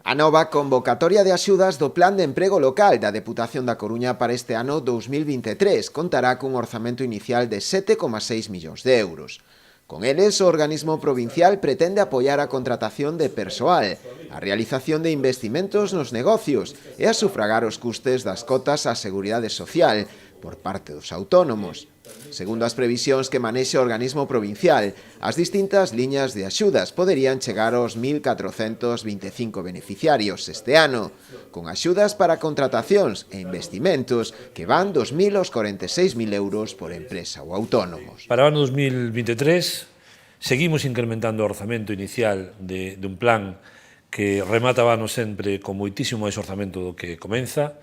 A nova convocatoria de axudas do Plan de Emprego Local da Deputación da Coruña para este ano 2023 contará cun orzamento inicial de 7,6 millóns de euros. Con eles, o organismo provincial pretende apoiar a contratación de persoal, a realización de investimentos nos negocios e a sufragar os custes das cotas á Seguridade Social por parte dos autónomos. Segundo as previsións que manexa o organismo provincial, as distintas liñas de axudas poderían chegar aos 1.425 beneficiarios este ano, con axudas para contratacións e investimentos que van dos 1.000 aos 46.000 euros por empresa ou autónomos. Para o ano 2023 seguimos incrementando o orzamento inicial dun plan que remata o ano sempre con moitísimo máis orzamento do que comeza.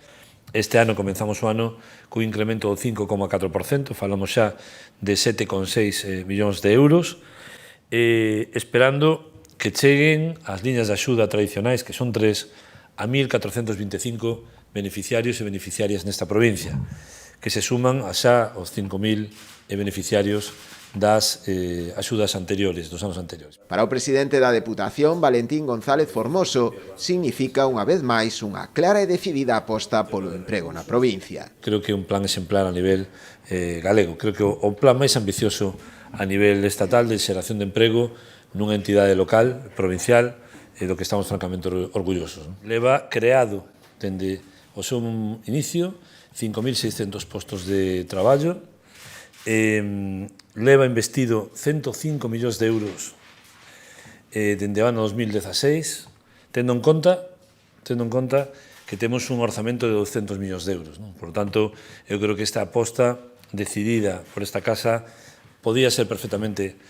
Este ano comenzamos o ano cun incremento do 5,4%, falamos xa de 7,6 millóns de euros, esperando que cheguen as liñas de axuda tradicionais, que son 3, a 1.425 beneficiarios e beneficiarias nesta provincia, que se suman a xa os 5.000 beneficiarios das axudas anteriores, dos anos anteriores. Para o presidente da Deputación, Valentín González Formoso, significa unha vez máis unha clara e decidida aposta polo emprego na provincia. Creo que é un plan exemplar a nivel galego, creo que o plan máis ambicioso a nivel estatal de xeración de emprego nunha entidade local, provincial, do que estamos francamente orgullosos. Leva creado, dende o seu inicio, 5.600 postos de traballo, leva investido 105 millóns de euros dende o ano 2016, tendo en conta que temos un orzamento de 200 millóns de euros. Por tanto, eu creo que esta aposta decidida por esta Casa podía ser perfectamente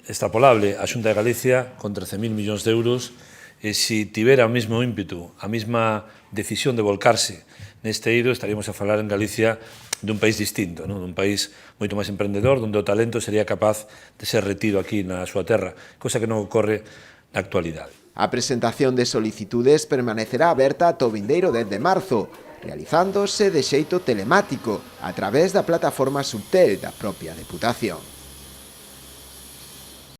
extrapolable a Xunta de Galicia con 13.000 millóns de euros e se tivera o mesmo ímpetu, a mesma decisión de volcarse neste eido, estaríamos a falar en Galicia dun país distinto, dun país moito máis emprendedor, onde o talento sería capaz de ser retido aquí na súa terra, cosa que non ocorre na actualidade. A presentación de solicitudes permanecerá aberta ata o vindeiro 10 de marzo, realizándose de xeito telemático a través da plataforma Subtel da propia Deputación.